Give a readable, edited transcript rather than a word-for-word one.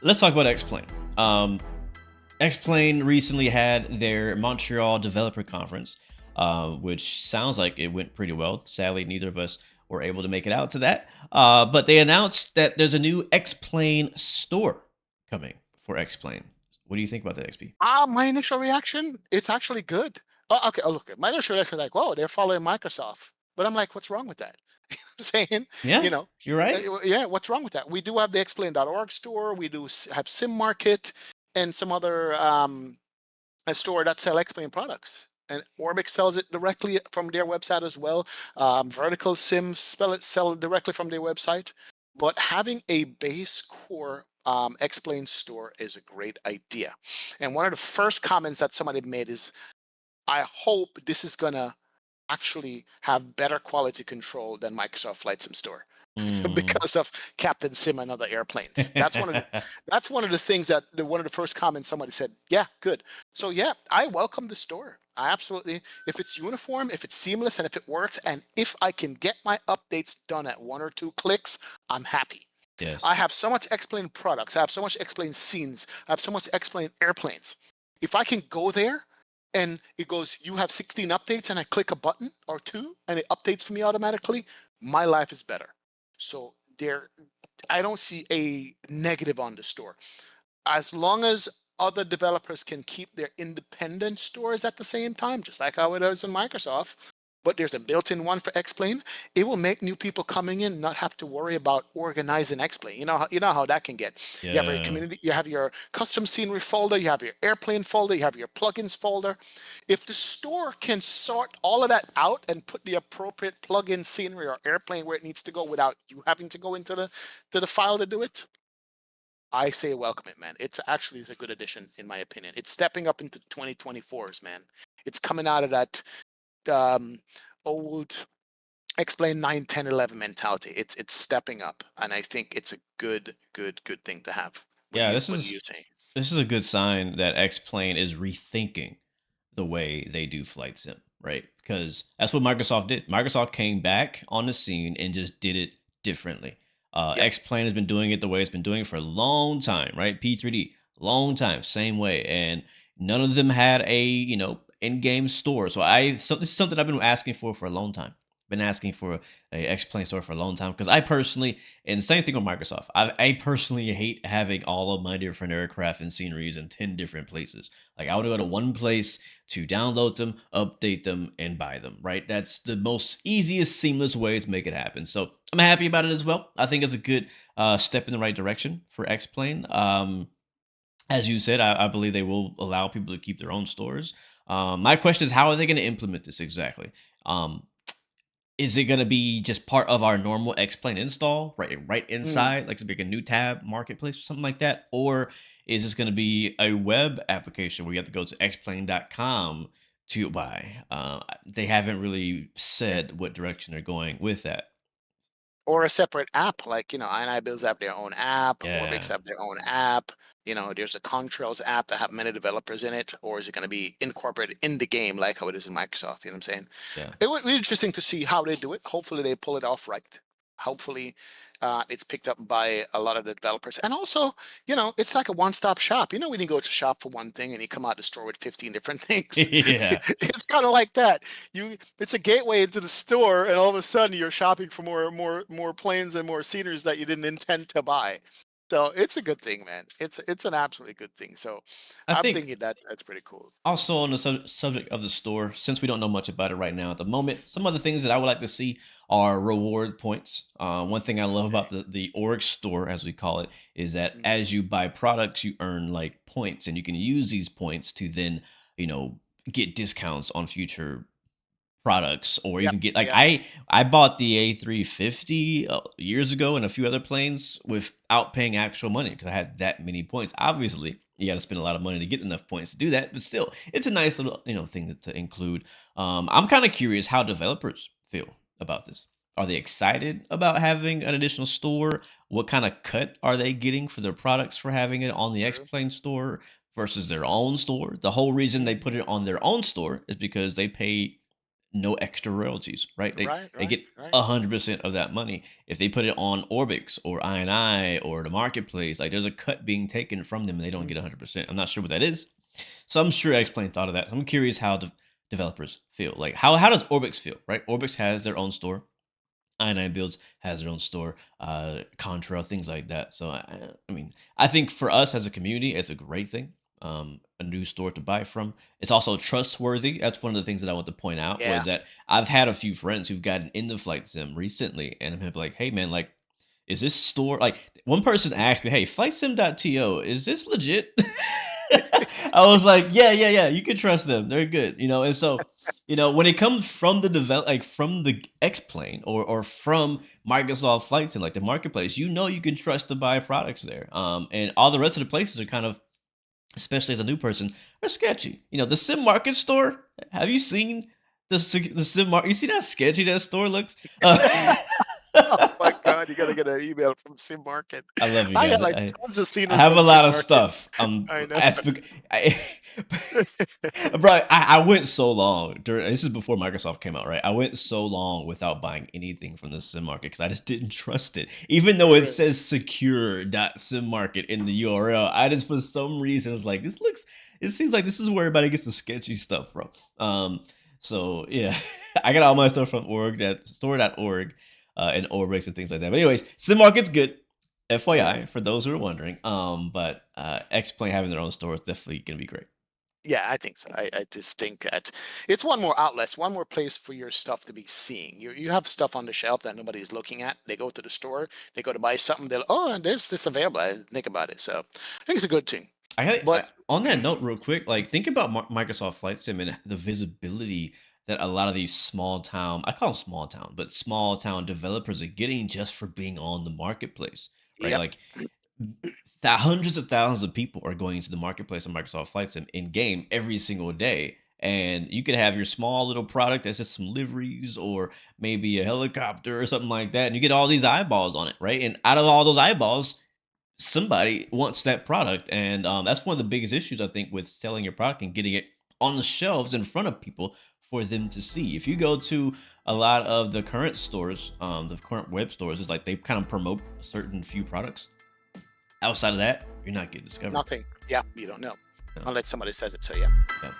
let's talk about X-Plane. Um, X-Plane recently had their Montreal Developer Conference, which sounds like it went pretty well. Sadly, neither of us were able to make it out to that. But they announced that there's a new X-Plane store coming for X-Plane. What do you think about that, XP? My initial reaction, it's actually good. Oh, okay. Oh, look, my initial reaction, like, whoa, they're following Microsoft. But I'm like, what's wrong with that? I'm saying, Yeah, you know, you're right. yeah, what's wrong with that? We do have the explain.org store. We do have Sim Market and some other a store that sell explain products. And Orbix sells it directly from their website as well. Vertical Sim sell it directly from their website. But having a base core explain store is a great idea. And one of the first comments that somebody made is, I hope this is gonna actually have better quality control than Microsoft Flight Sim Store. Mm. Because of Captain Sim and other airplanes. That's one of the things that one of the first comments somebody said. Yeah, good. So yeah, I welcome the store. I absolutely, if it's uniform, if it's seamless, and if it works, and if I can get my updates done at one or two clicks, I'm happy. I Yes. have so much explain products. I have so much explain scenes. I have so much explain airplanes. If I can go there and it goes, you have 16 updates, and I click a button or two and it updates for me automatically, my life is better. So there, I don't see a negative on the store. As long as other developers can keep their independent stores at the same time, just like how it is in Microsoft, but there's a built-in one for Xplain, it will make new people coming in not have to worry about organizing Xplain. You know how that can get. You have your Yeah. community, you have your custom scenery folder, you have your airplane folder, you have your plugins folder. If the store can sort all of that out and put the appropriate plugin scenery or airplane where it needs to go without you having to go into the file to do it, I say welcome it, man. It's actually is a good addition, in my opinion. It's stepping up into 2024s, man. It's coming out of that um, old explain 9, 10, 11 mentality. It's stepping up, and I think it's a good thing to have. Yeah, What do you think? this is a good sign that X-Plane is rethinking the way they do flight sim, right? Because that's what Microsoft did. Microsoft came back on the scene and just did it differently. Yep. X-Plane has been doing it the way it's been doing it for a long time, right? P3D, long time, same way, and none of them had a in-game store. So this is something I've been asking for a long time. Been asking for a X-Plane store for a long time because I personally, and same thing with Microsoft. I personally hate having all of my different aircraft and sceneries in 10 different places. Like I would go to one place to download them, update them, and buy them, right? That's the most easiest, seamless way to make it happen. So I'm happy about it as well. I think it's a good step in the right direction for X-Plane. As you said, I believe they will allow people to keep their own stores. My question is, how are they going to implement this exactly? Um, is it gonna be just part of our normal X-Plane install, right Mm. inside, like to make a new tab, marketplace, or something like that? Or is this gonna be a web application where you have to go to xplane.com to buy? They haven't really said what direction they're going with that. Or a separate app, like, NIBills have their own app, Orbix Yeah, have their own app. There's a Contrails app that have many developers in it, or is it going to be incorporated in the game like how it is in Microsoft? You know what I'm saying? yeah. It would be interesting to see how they do it. Hopefully, they pull it off right. Hopefully, it's picked up by a lot of the developers. And also, it's like a one-stop shop. When you go to shop for one thing and you come out the store with 15 different things, Yeah. it's kind of like that. It's a gateway into the store, and all of a sudden you're shopping for more planes and more sceneries that you didn't intend to buy. So it's a good thing, man. It's an absolutely good thing. So I I'm think thinking that that's pretty cool. also, on the subject of the store, since we don't know much about it right now at the moment, some other things that I would like to see are reward points. One thing I love Okay. about the org store, as we call it, is that Mm. as you buy products, you earn like points, and you can use these points to then, you know, get discounts on future products or Yep. even get like Yep. I bought the A350 years ago and a few other planes without paying actual money because I had that many points. Obviously, you got to spend a lot of money to get enough points to do that, but still, it's a nice little thing to include. I'm kind of curious how developers feel about this. Are they excited about having an additional store? What kind of cut are they getting for their products for having it on the X True. Plane store versus their own store? The whole reason they put Mhm. it on their own store is because they pay no extra royalties, right? Right, They right, get right. 100% of that money. If they put it on Orbix or INI or the marketplace, like there's a cut being taken from them and they don't Mm. get 100%. I'm not sure what that is. So I'm sure X-Plane thought of that. So I'm curious how developers feel. Like how does Orbix feel, right? Orbix has their own store. I9 Builds has their own store, Contrail, things like that. So I mean, I think for us as a community, it's a great thing. A new store to buy from. It's also trustworthy. That's one of the things that I want to point out was Yeah. that I've had a few friends who've gotten into Flight Sim recently, and I'm like, hey man, like, is this store like one person asked me, hey, flightsim.to, is this legit? I was like, yeah, yeah, yeah, you can trust them. They're good, and so when it comes from the like from the X plane or from Microsoft Flight Sim, like the marketplace, you can trust to buy products there. And all the rest of the places are kind of, especially as a new person, are sketchy. The sim market store. Have you seen the sim market? You see how sketchy that store looks? Oh my God, you gotta get an email from Sim Market. I love you I got guys. like I tons of I scenery have a from Sim lot of Market. stuff. I know. I bro, I went so long during this is before Microsoft came out, right? I went so long without buying anything from the sim market because I just didn't trust it. Even though it Right. says secure.sim market in the URL, I just for some reason was like, it seems like this is where everybody gets the sketchy stuff from. So yeah, I got all my stuff from store.org and Orbix and things like that. But anyways, sim market's good. Mhm. FYI, for those who are wondering. But X-Plane having their own store is definitely gonna be great. Yeah, I think so. I just think that it's one more outlet, it's one more place for your stuff to be seen. You have stuff on the shelf that nobody's looking at. They go to the store, they go to buy something, they're oh, and there's this available. I didn't think about it. So I think it's a good thing. But On that note, real quick, like think about Microsoft Flight Sim and the visibility that a lot of these small town, I call them small town, but small town developers are getting just for being on the marketplace, right? yep. Like that hundreds of thousands of people are going into the marketplace on Microsoft Flight Sim in game every single day. And you could have your small little product that's just some liveries or maybe a helicopter or something like that. And you get all these eyeballs on it, right? And out of all those eyeballs, somebody wants that product. And that's one of the biggest issues, I think, with selling your product and getting it on the shelves in front of people for them to see. If you go to a lot of the current stores, the current web stores, it's like they kind of promote certain few products. Outside of that, you're not getting discovered. Nothing. Yeah, you don't know. No. Unless somebody says it. So yeah. Yeah.